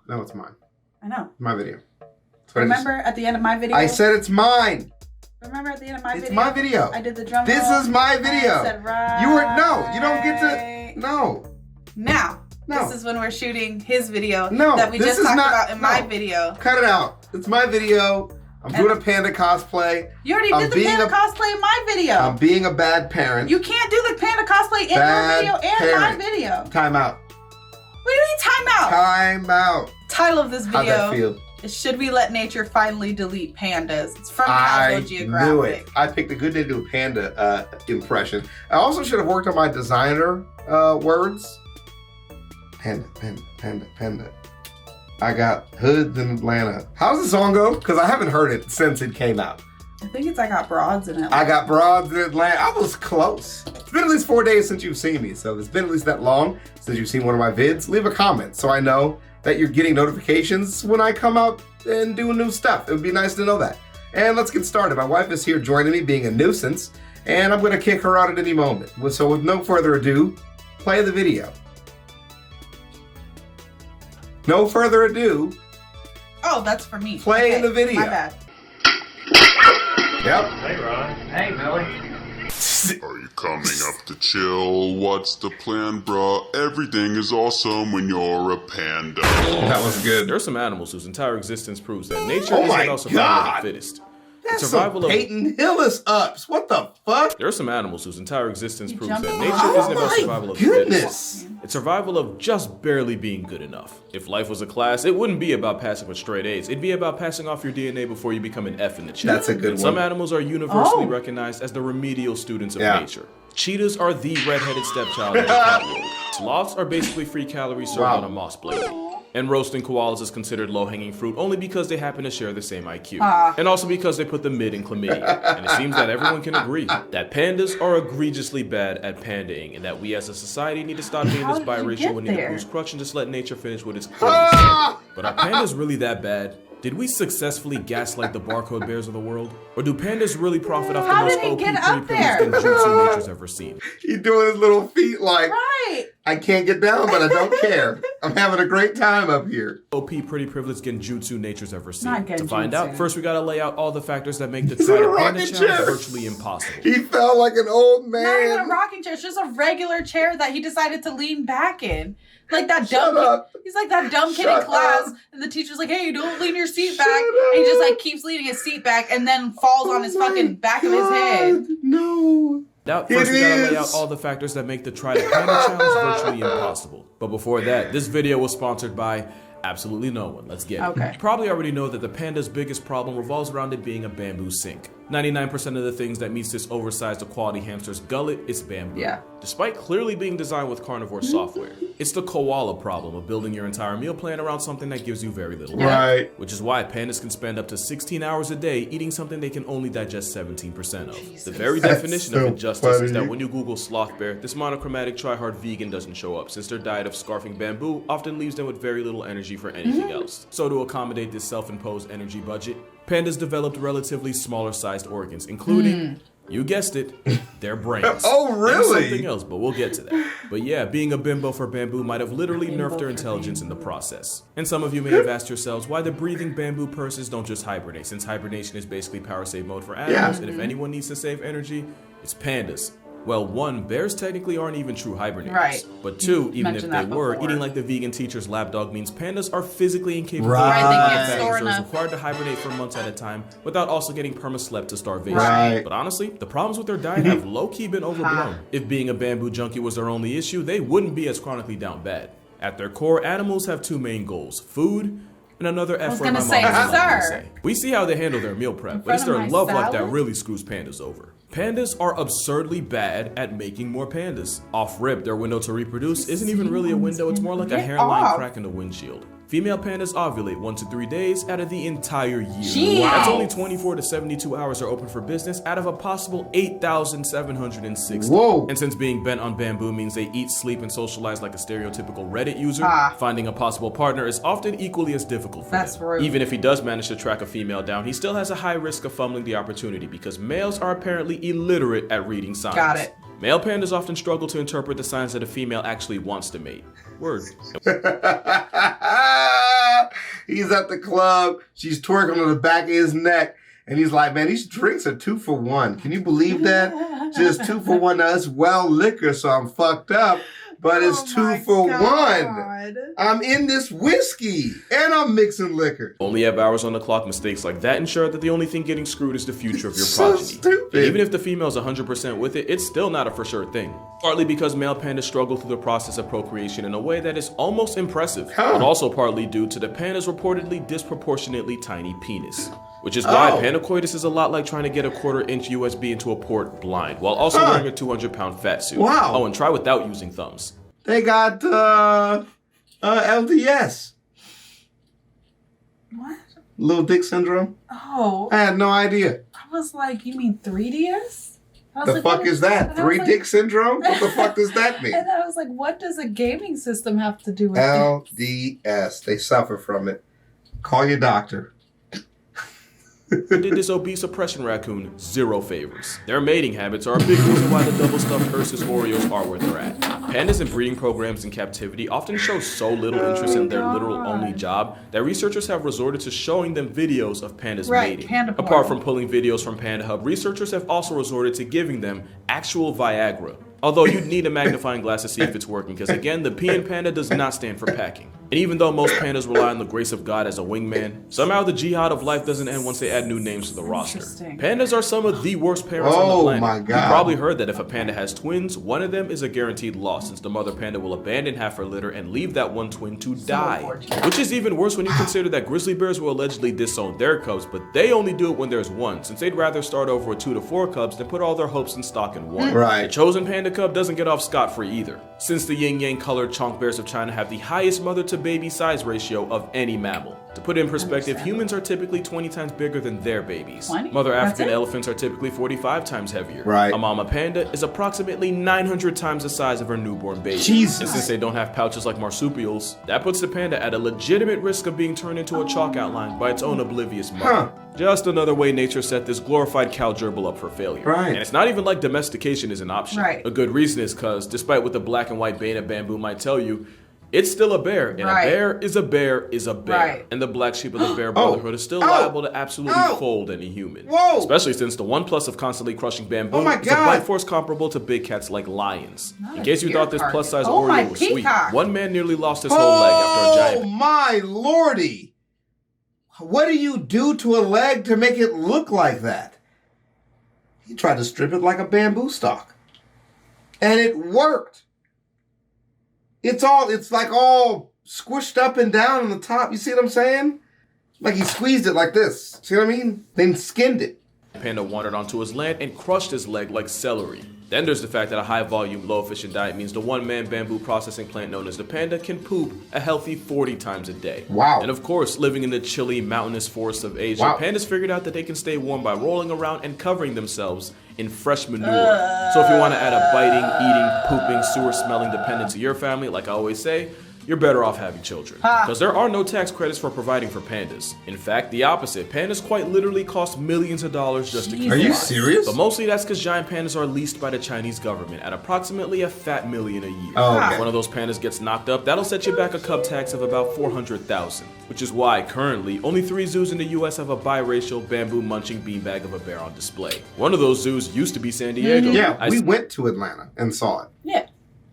No, it's mine. I know. My video. Remember at the end of my video? I said it's mine. Remember at the end of my video? It's my video. I did the drum This roll. is my video. I said, right. You don't get to. No. Now, No. this is when we're shooting his video No, that we this just is talked not- about in my no. video. Cut it out. It's my video. I'm doing a panda cosplay. You already did the panda cosplay in my video. I'm being a bad parent. You can't do the panda cosplay in your video and my video. Time out. What do you mean time out? Time out. Title of this How'd that video feel? is Should We Let Nature Finally Delete Pandas? It's from I Casual Geographic. knew it. I picked a good day to do a panda impression. I also should have worked on my designer words. Panda, panda, panda, panda. I got hoods in Atlanta. How's the song go? Because I haven't heard it since it came out. I think it's I Got Broads in it. I got broads in Atlanta. I was close. It's been at least 4 days since you've seen me. So if it's been at least that long since you've seen one of my vids, leave a comment so I know that you're getting notifications when I come out and do new stuff. It would be nice to know that. And let's get started. My wife is here joining me, being a nuisance, and I'm going to kick her out at any moment. So with no further ado, play the video. No further ado. Oh, that's for me. Play the video. My bad. Yep. Hey, Ron. Hey, Billy. Are you coming up to chill? What's the plan, bruh? Everything is awesome when you're a panda. That was good. There are some animals whose entire existence proves that nature Oh isn't my about survival of God. the fittest. That's survival some of- Peyton Hillis ups. What the fuck? There are some animals whose entire existence proves jumped that on nature it. isn't about Oh survival my of the fittest. goodness. It's survival of just barely being good enough. If life was a class, it wouldn't be about passing with straight A's. It'd be about passing off your DNA before you become an F in the chat. That's a good And some one. animals are universally Oh. recognized as the remedial students of Yeah. nature. Cheetahs are the red-headed stepchild of the cat world. Sloths are basically free calories served Wow. on a moss blade. And roasting koalas is considered low-hanging fruit only because they happen to share the same IQ. And also because they put the mid in chlamydia. And it seems that everyone can agree that pandas are egregiously bad at pandaing, and that we as a society need to stop being How this did you biracial get and there? Oedipus crutch and just let nature finish what it's Ah! But are pandas really that bad? Did we successfully gaslight the barcode bears of the world? Or do pandas really profit off the How most did he OP get pretty up there? privileged genjutsu nature's ever seen? He doing his little feet like, Right. I can't get down, but I don't care. I'm having a great time up here. OP pretty privileged genjutsu nature's ever seen. Not To find genjutsu. out, first we gotta lay out all the factors that make the He's in a Try to Panda rocking challenge chair. virtually impossible. He felt like an old Not even a man. rocking chair. It's just a regular chair that he decided to lean back in. Like that Shut dumb up. He's like that dumb kid Shut in class. up. And the teacher's like, hey, don't lean your seat Shut back. And he just up. like keeps leaning his seat back and then falls on his Oh my fucking back of his head. God, No. Now, first we gotta lay out is. all the factors that make the Try to Panda challenge virtually impossible. But before that, this video was sponsored by absolutely no one. Let's get it. Okay. You probably already know that the panda's biggest problem revolves around it being a bamboo sink. 99% of the things that meets this oversized equality hamster's gullet is bamboo. Yeah. Despite clearly being designed with carnivore software, it's the koala problem of building your entire meal plan around something that gives you very little. Right. Which is why pandas can spend up to 16 hours a day eating something they can only digest 17% of. The very That's definition so of injustice is funny. that when you Google sloth bear, this monochromatic try-hard vegan doesn't show up, since their diet of scarfing bamboo often leaves them with very little energy for anything else. So to accommodate this self-imposed energy budget, pandas developed relatively smaller-sized organs, including, you guessed it, their brains. Oh, And really? something else, but we'll get to that. But yeah, being a bimbo for bamboo might have literally nerfed their intelligence in the process. And some of you may have asked yourselves why the breathing bamboo purses don't just hibernate, since hibernation is basically power save mode for animals, and if anyone needs to save energy, it's pandas. Well, one, bears technically aren't even true hibernators. Right. But two, even if mentioned they that were, before. eating like the vegan teacher's lapdog means pandas are physically incapable Right. of They can't fatty, store so it's enough. required to hibernate for months at a time without also getting perma-slept to starvation. Right. But honestly, the problems with their diet have low-key been overblown. If being a bamboo junkie was their only issue, they wouldn't be as chronically down bad. At their core, animals have two main goals: food and another F word my gonna mom say, doesn't like me to sir. say. We see how they handle their meal prep, but front it's their of my love life that salad? really screws pandas over. Pandas are absurdly bad at making more pandas. Off rip, their window to reproduce isn't even really a window, it's more like a Get hairline off. crack in the windshield. Female pandas ovulate 1 to 3 days out of the entire year. Jeez. That's Wow. only 24 to 72 hours are open for business out of a possible 8,760. Whoa. And since being bent on bamboo means they eat, sleep, and socialize like a stereotypical Reddit user, finding a possible partner is often equally as difficult for That's them. rude. Even if he does manage to track a female down, he still has a high risk of fumbling the opportunity because males are apparently illiterate at reading signs. Got it. Male pandas often struggle to interpret the signs that a female actually wants to mate. Word. He's at the club. She's twerking on the back of his neck. And he's like, man, these drinks are 2 for $1. Can you believe that? Just 2 for $1. Now, it's well liquor, so I'm fucked up. But it's 2 for $1. I'm in this whiskey. And I'm mixing liquor. Only have hours on the clock. Mistakes like that ensure that the only thing getting screwed is the future of your So progeny. stupid. And even if the female's 100% with it, it's still not a for sure thing. Partly because male pandas struggle through the process of procreation in a way that is almost impressive. But also partly due to the panda's reportedly disproportionately tiny penis. Which is why panda coitus is a lot like trying to get a 1/4-inch USB into a port blind, while also wearing a 200-pound fat suit. Wow. Oh, and try without using thumbs. They got LDS. What? Little dick syndrome. Oh. I had no idea. I was like, you mean 3DS? The fuck is that? 3-dick syndrome? What the fuck does that mean? And I was like, what does a gaming system have to do with it? LDS. They suffer from it. Call your doctor. Did this obese oppression raccoon 0 favors. Their mating habits are a big reason why the double-stuffed Ursus Oreos are where they're at. Pandas in breeding programs in captivity often show so little interest in their literal only job that researchers have resorted to showing them videos of pandas mating. Panda porn. Apart from pulling videos from Panda Hub, researchers have also resorted to giving them actual Viagra. Although you'd need a magnifying glass to see if it's working, because again, the P in panda does not stand for packing. And even though most pandas rely on the grace of God as a wingman, somehow the jihad of life doesn't end once they add new names to the roster. Pandas are some of the worst parents on the planet. My God. You probably heard that if a panda has twins, one of them is a guaranteed loss, since the mother panda will abandon half her litter and leave that one twin to die. Which is even worse when you consider that grizzly bears will allegedly disown their cubs, but they only do it when there's one, since they'd rather start over with 2 to 4 cubs than put all their hopes and stock in one. Right. The chosen panda cub doesn't get off scot-free either, since the yin-yang colored chonk bears of China have the highest mother-to-baby size ratio of any mammal. To put it in perspective, humans are typically 20 times bigger than their babies. 20? Mother That's African it? elephants are typically 45 times heavier. Right. A mama panda is approximately 900 times the size of her newborn baby. Jesus. And since they don't have pouches like marsupials, that puts the panda at a legitimate risk of being turned into a chalk outline by its own oblivious mother. Just another way nature set this glorified cow gerbil up for failure. Right. And it's not even like domestication is an option. Right. A good reason is because, despite what the black and white beta bamboo might tell you, it's still a bear, and Right. a bear is a bear is a bear. Right. And the black sheep of the bear brotherhood is still liable to absolutely fold any human. Whoa. Especially since the one plus of constantly crushing bamboo Oh my is a God. bite force comparable to big cats like lions. Not In a case you deer thought this target. plus size Oh, my Oreo was sweet, peacock. one man nearly lost his whole leg after a giant. Oh my lordy. What do you do to a leg to make it look like that? He tried to strip it like a bamboo stalk. And it worked. It's like all squished up and down on the top. You see what I'm saying? Like he squeezed it like this. See what I mean? Then skinned it. Panda wandered onto his land and crushed his leg like celery. Then there's the fact that a high-volume, low-efficient diet means the one-man bamboo processing plant known as the panda can poop a healthy 40 times a day. Wow. And of course, living in the chilly, mountainous forests of Asia, Wow. pandas figured out that they can stay warm by rolling around and covering themselves in fresh manure. So if you want to add a biting, eating, pooping, sewer-smelling dependent to your family, like I always say, you're better off having children. Because there are no tax credits for providing for pandas. In fact, the opposite. Pandas quite literally cost millions of dollars just to keep Are you alive. serious? But mostly that's because giant pandas are leased by the Chinese government at approximately a fat million a year. Oh, okay. If one of those pandas gets knocked up, that'll set you back a cub tax of about $400,000. Which is why, currently, only 3 zoos in the US have a biracial, bamboo-munching beanbag of a bear on display. One of those zoos used to be San Diego. Yeah, we went to Atlanta and saw it. Yeah.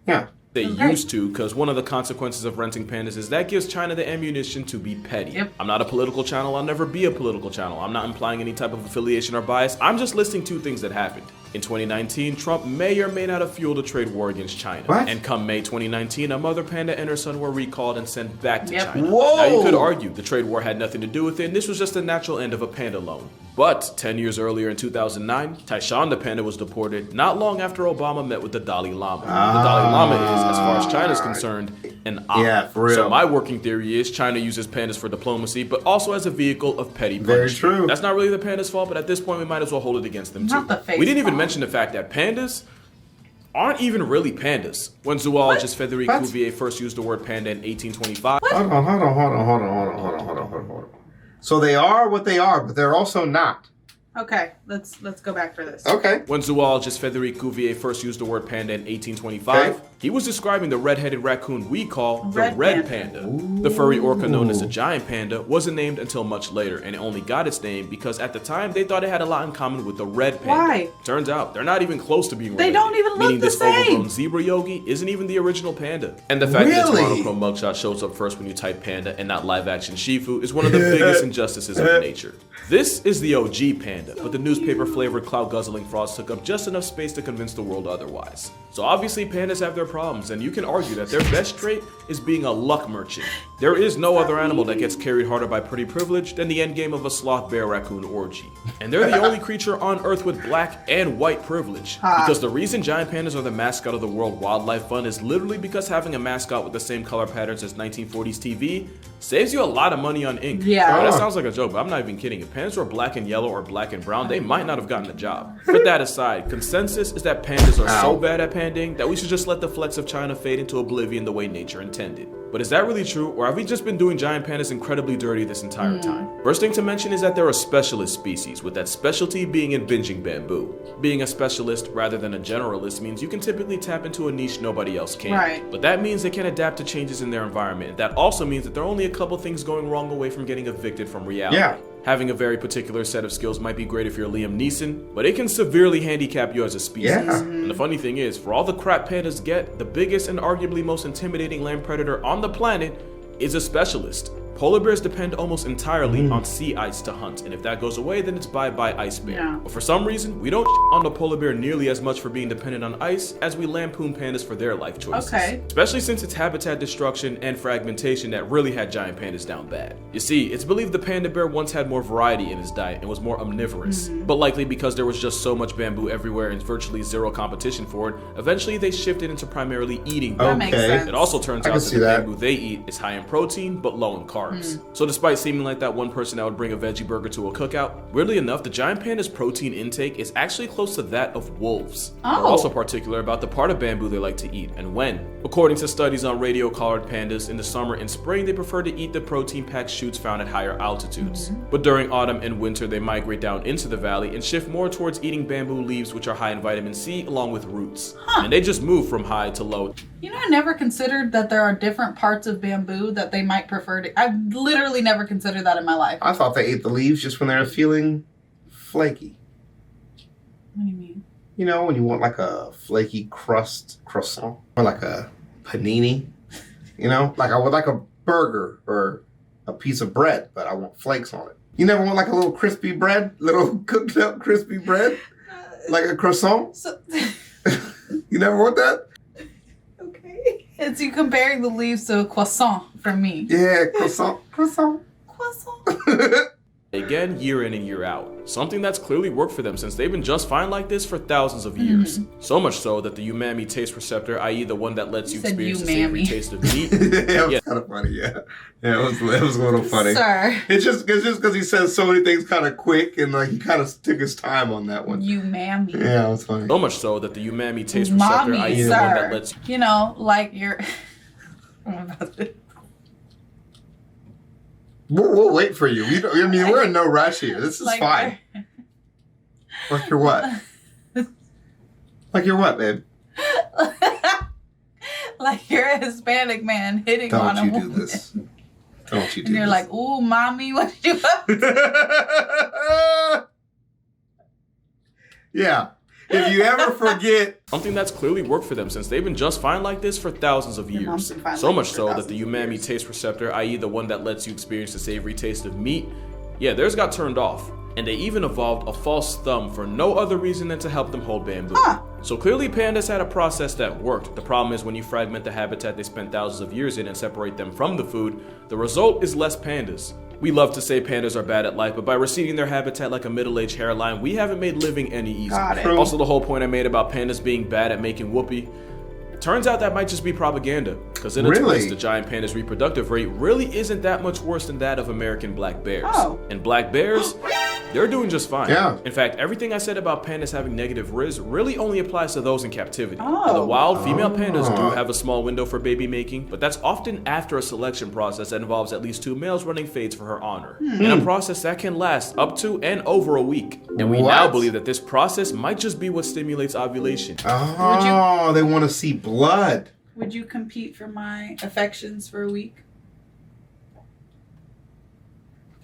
Yeah. They Okay. used to, because one of the consequences of renting pandas is that gives China the ammunition to be petty. Yep. I'm not a political channel, I'll never be a political channel. I'm not implying any type of affiliation or bias, I'm just listing 2 things that happened. In 2019, Trump may or may not have fueled a trade war against China. What? And come May 2019, a mother panda and her son were recalled and sent back to Yep. China. Whoa! Now you could argue the trade war had nothing to do with it, and this was just the natural end of a panda loan. But 10 years earlier in 2009, Taishan the panda was deported not long after Obama met with the Dalai Lama. The Dalai Lama is, as far as China's concerned, an op. Yeah, for real. So my working theory is China uses pandas for diplomacy, but also as a vehicle of petty Very punishment. true. That's not really the pandas' fault, but at this point we might as well hold it against them Not too. the face We didn't even fault. mention the fact that pandas aren't even really pandas. When zoologist Frédéric What? Cuvier first used the word panda in 1825, Hold on. So they are what they are, but they're also not. Okay, let's go back for this. Okay. When zoologist Frédéric Cuvier first used the word panda in 1825, Okay. he was describing the red-headed raccoon we call the Red red panda. panda. The furry orca known as the giant panda wasn't named until much later, and it only got its name because at the time they thought it had a lot in common with the red panda. Why? Turns out they're not even close to being They related, don't even look meaning the this same. overgrown zebra yogi isn't even the original panda. And the fact that its Really? monochrome mugshot shows up first when you type panda and not live-action Shifu is one of the biggest injustices of nature. This is the OG panda, but the newspaper-flavored cloud-guzzling frauds took up just enough space to convince the world otherwise. So obviously pandas have their problems, and you can argue that their best trait is being a luck merchant. There is no other animal that gets carried harder by pretty privilege than the endgame of a sloth bear raccoon orgy. And they're the only creature on Earth with black and white privilege. Because the reason giant pandas are the mascot of the World Wildlife Fund is literally because having a mascot with the same color patterns as 1940s TV saves you a lot of money on ink. Yeah. That sounds like a joke, but I'm not even kidding. If pandas were black and yellow or black and brown, they might not have gotten the job. But that aside, consensus is that pandas are so bad at pandaing that we should just let the flecks of China fade into oblivion the way nature intended. But is that really true, or have we just been doing giant pandas incredibly dirty this entire time? First thing to mention is that they're a specialist species, with that specialty being in binging bamboo. Being a specialist rather than a generalist means you can typically tap into a niche nobody else can. Right. But that means they can adapt to changes in their environment. That also means that there are only a couple things going wrong away from getting evicted from reality. Yeah. Having a very particular set of skills might be great if you're Liam Neeson, but it can severely handicap you as a species. Yeah. And the funny thing is, for all the crap pandas get, the biggest and arguably most intimidating land predator on the planet is a specialist. Polar bears depend almost entirely on sea ice to hunt, and if that goes away, then it's bye-bye ice bear. Yeah. But for some reason, we don't on the polar bear nearly as much for being dependent on ice as we lampoon pandas for their life choices. Okay. Especially since it's habitat destruction and fragmentation that really had giant pandas down bad. You see, it's believed the panda bear once had more variety in his diet and was more omnivorous, but likely because there was just so much bamboo everywhere and virtually zero competition for it, eventually they shifted into primarily eating That bamboo. makes sense. It also turns I out can that see the that. bamboo they eat is high in protein but low in carbs. So despite seeming like that one person that would bring a veggie burger to a cookout, weirdly enough, the giant panda's protein intake is actually close to that of wolves. They're Oh. also particular about the part of bamboo they like to eat and when. According to studies on radio-collared pandas, in the summer and spring they prefer to eat the protein-packed shoots found at higher altitudes. But during autumn and winter they migrate down into the valley and shift more towards eating bamboo leaves, which are high in vitamin C along with roots. And they just move from high to low. You know, I never considered that there are different parts of bamboo that they might prefer to. I've literally never considered that in my life. I thought they ate the leaves just when they were feeling flaky. What do you mean? You know, when you want like a flaky croissant, or like a panini. You know, like I would like a burger or a piece of bread, but I want flakes on it. You never want like a little crispy bread, little cooked up crispy bread, like a croissant. So, You never want that? okay. It's you comparing the leaves to a croissant for me. Yeah, croissant. Croissant. Again, year in and year out. Something that's clearly worked for them since they've been just fine like this for thousands of years. So much so that the umami taste receptor, i.e. the one that lets you said experience the savory umami. taste of meat. Yeah, it was kind of funny. Yeah, it was a little funny. Sir. It's just because he says so many things kind of quick and like he kind of took his time on that one. You mammy. Yeah, it was funny. So much so that the umami taste receptor, Mommy, i.e. the one that sir. lets You know, like you're... I'm about to... We'll wait for you. I mean, we're in no rush here. This is Like fine. Like you're what? Like you're what, babe? like you're a Hispanic man hitting on a Don't you do woman. this. Don't you do And you're this. like, ooh, mommy, what you up to? Yeah. If you ever forget, something that's clearly worked for them since they've been just fine like this for thousands of Your mom's years. been fine So like much this for so that thousands the of umami years. taste receptor, i.e. the one that lets you experience the savory taste of meat, yeah, theirs got turned off. And they even evolved a false thumb for no other reason than to help them hold bamboo. Huh. So clearly pandas had a process that worked. The problem is when you fragment the habitat they spent thousands of years in and separate them from the food, the result is less pandas. We love to say pandas are bad at life, but by receding their habitat like a middle-aged hairline, we haven't made living any easier. Got it. True. Also, the whole point I made about pandas being bad at making whoopee, turns out that might just be propaganda. Because in a Really? twist, the giant panda's reproductive rate really isn't that much worse than that of American black bears. Oh. And black bears, they're doing just fine. Yeah. In fact, everything I said about pandas having negative riz really only applies to those in captivity. Oh. In the wild, female pandas do have a small window for baby making, but that's often after a selection process that involves at least 2 males running fades for her honor. In a process that can last up to and over a week. And we now believe that this process might just be what stimulates ovulation. Oh, they want to see blood. Would you compete for my affections for a week?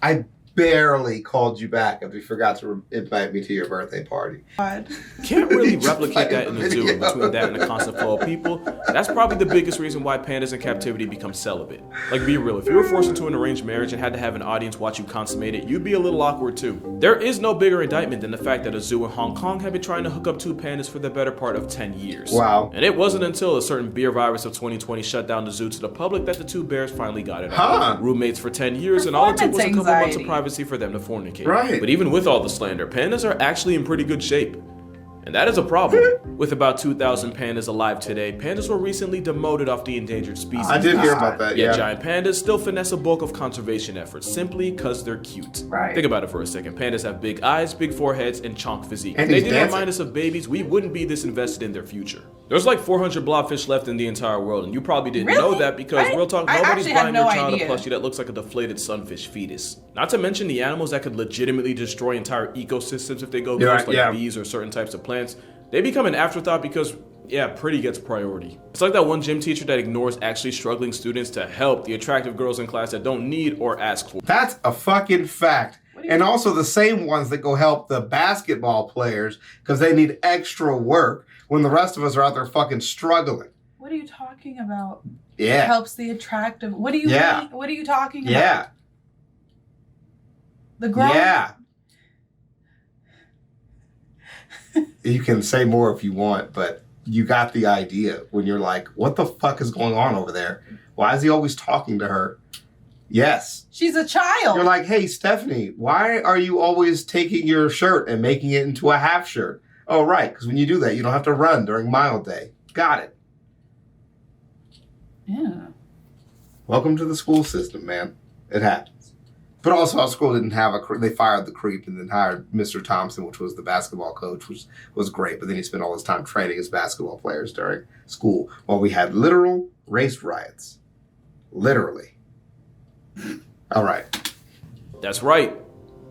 I barely called you back if you forgot to invite me to your birthday party. God. Can't really Just replicate play that in the the zoo. video. Between that and a constant flow of people, that's probably the biggest reason why pandas in captivity become celibate. Like, be real, if you were forced into an arranged marriage and had to have an audience watch you consummate it, you'd be a little awkward too. There is no bigger indictment than the fact that a zoo in Hong Kong had been trying to hook up 2 pandas for the better part of 10 years. Wow. And it wasn't until a certain beer virus of 2020 shut down the zoo to the public that the 2 bears finally got it out. Roommates for 10 years, and all it took was a couple months of privacy for them to fornicate. Right. But even with all the slander, pandas are actually in pretty good shape. And that is a problem. With about 2,000 pandas alive today, pandas were recently demoted off the endangered species I did list. hear about that, Yet yeah. giant pandas still finesse a bulk of conservation efforts simply because they're cute. Right. Think about it for a second. Pandas have big eyes, big foreheads, and chonk physique. And If they he's didn't dancing. remind us of babies, we wouldn't be this invested in their future. There's like 400 blobfish left in the entire world, and you probably didn't know Really? that because, real talk, I nobody's actually had buying no your child idea. a plushie that looks like a deflated sunfish fetus. Not to mention the animals that could legitimately destroy entire ecosystems if they go Yeah, ghost, like yeah. bees or certain types of plants. They become an afterthought because, yeah, pretty gets priority. It's like that one gym teacher that ignores actually struggling students to help the attractive girls in class that don't need or ask for. That's a fucking fact. do you And also the same ones that go help the basketball players because they need extra work when the rest of us are out there fucking struggling. What are you talking about? Yeah. Helps the attractive. What do you Yeah. mean? What are you talking about? Yeah. The girl. Yeah. You can say more if you want, but you got the idea when you're like, what the fuck is going on over there? Why is he always talking to her? Yes. She's a child. You're like, hey, Stephanie, why are you always taking your shirt and making it into a half shirt? Oh, right, because when you do that, you don't have to run during mile day. Got it. Yeah. Welcome to the school system, man. It happens. But also, our school didn't have they fired the creep and then hired Mr. Thompson, which was the basketball coach, which was great. But then he spent all his time training his basketball players during school while we had literal race riots. Literally. All right. That's right.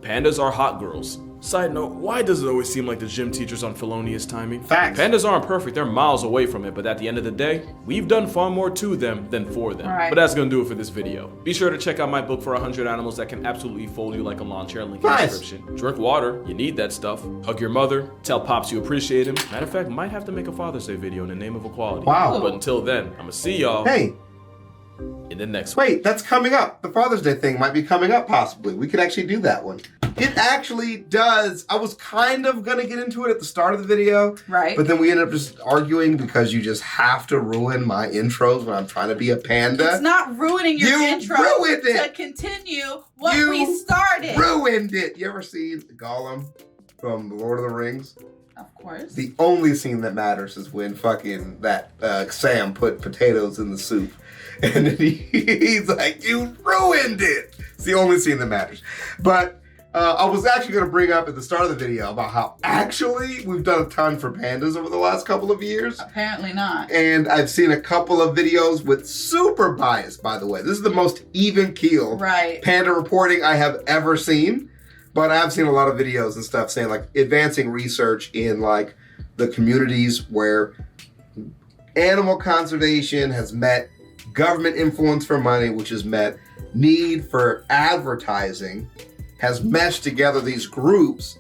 Pandas are hot girls. Side note, why does it always seem like the gym teacher's on felonious timing? Facts. Pandas aren't perfect, they're miles away from it, but at the end of the day, we've done far more to them than for them. Right. But that's gonna do it for this video. Be sure to check out my book for 100 animals that can absolutely fold you like a lawn chair, link in the Nice. description. Drink water, you need that stuff. Hug your mother, tell Pops you appreciate him. Matter of fact, might have to make a Father's Day video in the name of equality. Wow. But until then, I'ma see y'all Hey, in the next one. wait, that's coming up. The Father's Day thing might be coming up, possibly. We could actually do that one. It actually does. I was kind of going to get into it at the start of the video. Right. But then we ended up just arguing because you just have to ruin my intros when I'm trying to be a panda. It's not ruining your You intro ruined to it. continue what You we started. Ruined it. You ever seen Gollum from The Lord of the Rings? Of course. The only scene that matters is when fucking that Sam put potatoes in the soup. And then he's like, you ruined it. It's the only scene that matters. But I was actually going to bring up at the start of the video about how actually we've done a ton for pandas over the last couple of years. Apparently not. And I've seen a couple of videos with super bias, by the way. This is the most even keel Right. panda reporting I have ever seen. But I've seen a lot of videos and stuff saying like advancing research in like the communities where animal conservation has met government influence for money, which has met need for advertising, has meshed together these groups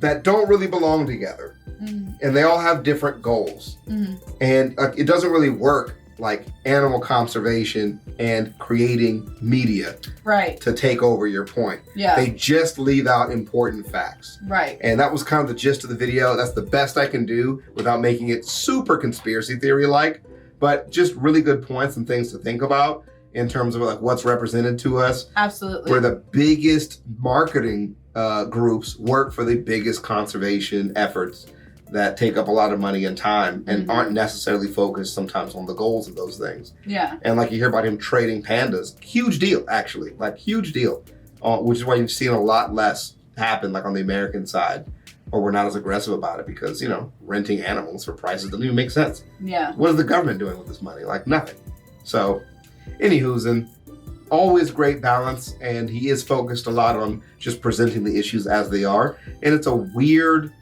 that don't really belong together. Mm. And they all have different goals. Mm. And it doesn't really work like animal conservation and creating media Right. to take over your point. Yeah. They just leave out important facts. Right. And that was kind of the gist of the video. That's the best I can do without making it super conspiracy theory-like, but just really good points and things to think about in terms of like what's represented to us. Absolutely. Where the biggest marketing groups work for the biggest conservation efforts that take up a lot of money and time and aren't necessarily focused sometimes on the goals of those things. Yeah. And like you hear about him trading pandas, huge deal actually, like huge deal, which is why you've seen a lot less happen like on the American side, or we're not as aggressive about it because, you know, renting animals for prices doesn't even make sense. Yeah. What is the government doing with this money? Like nothing. So, anywho's, and always great balance, and he is focused a lot on just presenting the issues as they are, and it's a weird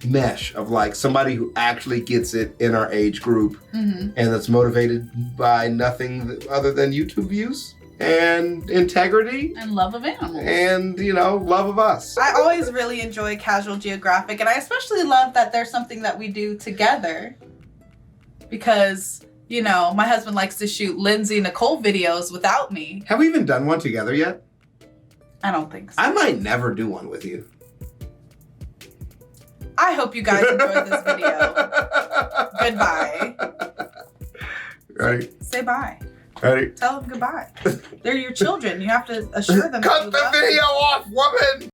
mesh of like somebody who actually gets it in our age group and that's motivated by nothing other than YouTube views and integrity And love of animals. and, you know, love of us. I always really enjoy Casual Geographic, and I especially love that there's something that we do together because, you know, my husband likes to shoot Lindsay Nicole videos without me. Have we even done one together yet? I don't think so. I might never do one with you. I hope you guys enjoyed this video. Goodbye. Ready? Say bye. Ready? Tell them goodbye. They're your children. You have to assure them. Cut the video off, woman!